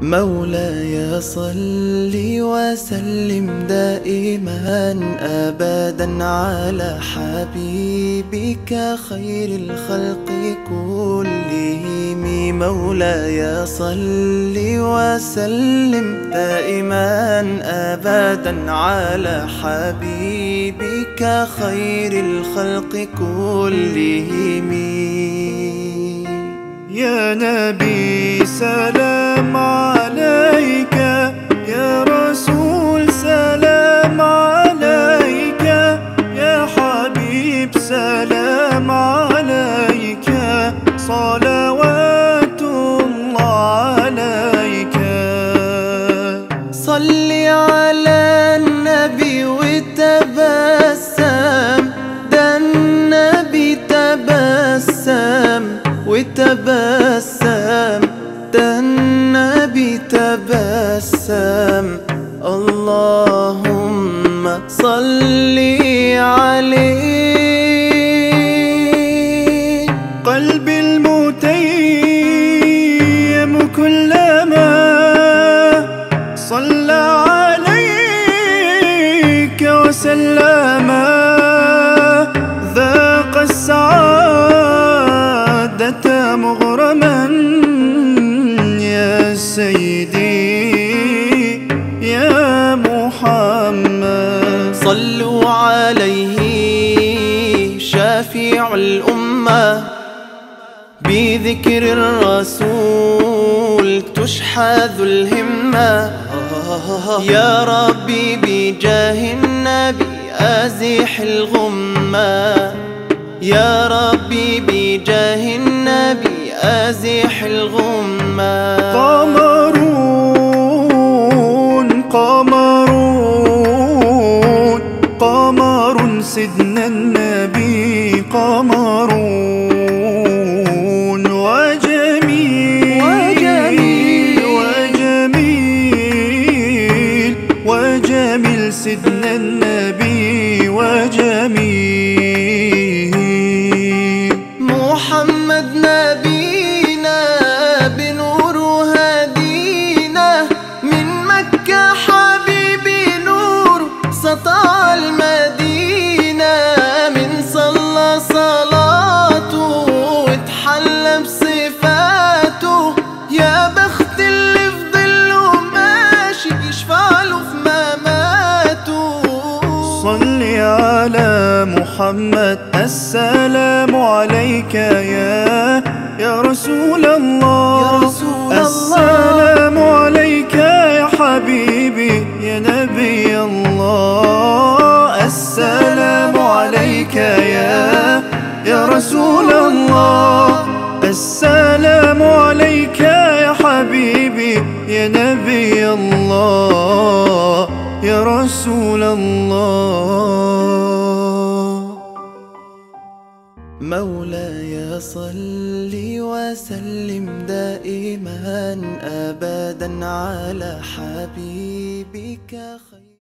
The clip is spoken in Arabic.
مولاي صل وسلم دائما أبدا على حبيبك خير الخلق كلهم. مولاي صل وسلم دائما أبدا على حبيبك خير الخلق كلهم. يا نبي سلام عليك، يا رسول سلام عليك، يا حبيب سلام عليك، صلوات الله عليك. صل على النبي وتبسم، ده النبي تبسم وتبسم، ده النبي تبسم. اللهم صل عليه. قلبي المتيم كلما صلى عليك وسلم ذاق السعادة مغرما. يا سيدي يا محمد صلوا عليه شافع الأمة، بذكر الرسول تشحذ الهمة. يا ربي بجاه النبي أزح الغمة، يا ربي بجاه النبي أزح الغمة. قمرون قمرون قمر سيدنا النبي، قمرون وجميل وجميل وجميل وجميل سيدنا النبي وجميل. محمد نبينا بنور هدينا، من مكة حبيبي نور سطع المدينة. من صلى صلاته واتحلى بصفاته، يا بخت اللي في ظله ماشي يشفع له في مماته. صل على محمد، السلام عليك يا رسول الله، السلام عليك يا حبيبي يا نبي الله، السلام عليك يا رسول الله، السلام عليك يا حبيبي يا نبي الله يا رسول الله. مولاي صل وسلم دائما أبدا على حبيبك خير